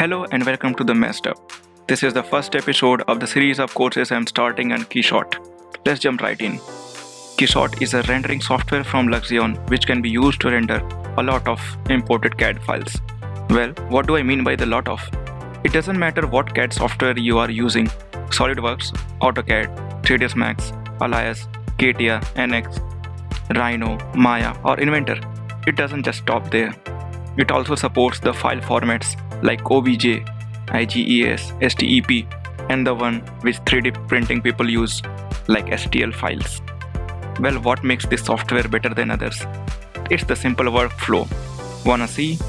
Hello and welcome to The Messed Up. This is the first episode of the series of courses I'm starting on Keyshot. Let's jump right in. Keyshot is a rendering software from Luxion which can be used to render a lot of imported CAD files. Well, what do I mean by the lot of? It doesn't matter what CAD software you are using: SolidWorks, AutoCAD, 3ds Max, Alias, CATIA, NX, Rhino, Maya, or Inventor. It doesn't just stop there. It also supports the file formats like OBJ, IGES, STEP, and the one which 3D printing people use, like STL files. Well, what makes this software better than others? It's the simple workflow. Wanna see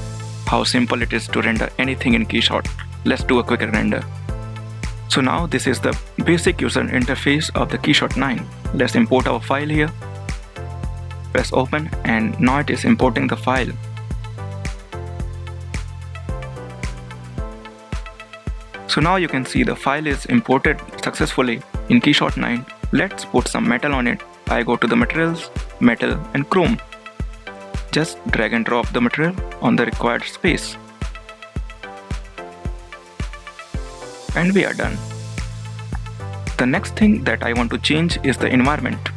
how simple it is to render anything in Keyshot? Let's do a quick render. So now this is the basic user interface of the Keyshot 9. Let's import our file here. Press open and now it is importing the file. So now you can see the file is imported successfully in Keyshot 9. Let's put some metal on it. I go to the materials, metal and chrome. Just drag and drop the material on the required space. And we are done. The next thing that I want to change is the environment.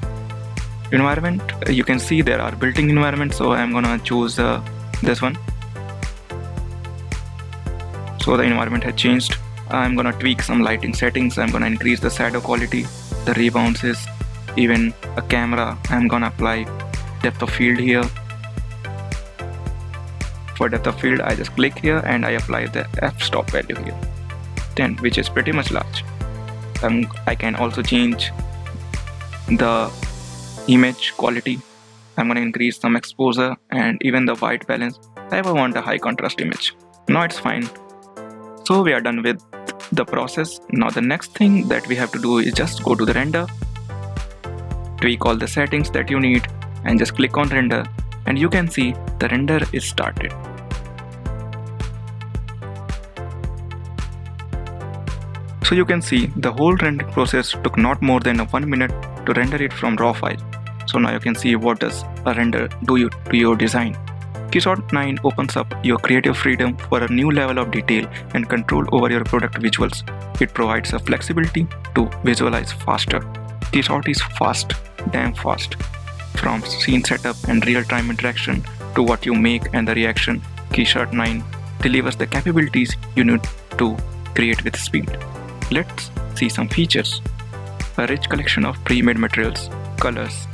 You can see there are built-in environments, so I'm gonna choose this one. So the environment has changed. I'm gonna tweak some lighting settings. I'm gonna increase the shadow quality, the rebounces, even a camera. I'm gonna apply depth of field here. For depth of field, I just click here and I apply the f-stop value here, 10, which is pretty much large. I can also change the image quality. I'm gonna increase some exposure and even the white balance. I want a high contrast image. Now it's fine. So we are done with the process. Now the next thing that we have to do is just go to the render, tweak all the settings that you need, and just click on render, and you can see the render is started. So you can see the whole rendering process took not more than 1 minute to render it from raw file. So now you can see what does a render do to your design. Keyshot 9 opens up your creative freedom for a new level of detail and control over your product visuals. It provides a flexibility to visualize faster. Keyshot is fast, damn fast. From scene setup and real-time interaction to what you make and the reaction, Keyshot 9 delivers the capabilities you need to create with speed. Let's see some features. A rich collection of pre-made materials, colors,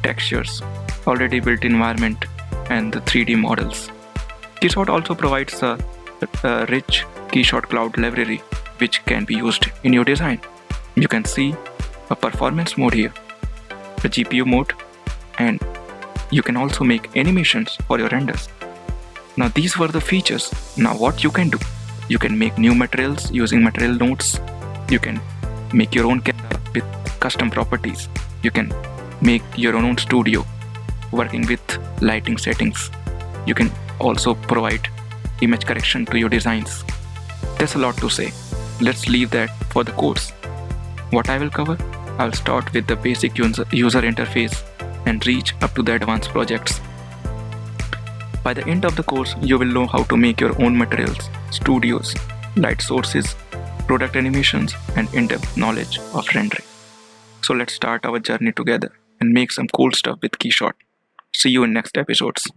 textures, already built environment, and the 3D models. Keyshot also provides a rich Keyshot Cloud library which can be used in your design. You can see a performance mode here, a GPU mode, and you can also make animations for your renders. Now these were the features. Now what you can do? You can make new materials using material nodes. You can make your own camera with custom properties. You can make your own studio working with lighting settings. You can also provide image correction to your designs. There's a lot to say. Let's leave that for the course. What I will cover? I'll start with the basic user interface and reach up to the advanced projects. By the end of the course, you will know how to make your own materials, studios, light sources, product animations, and in-depth knowledge of rendering. So let's start our journey together and make some cool stuff with Keyshot. See you in next episodes.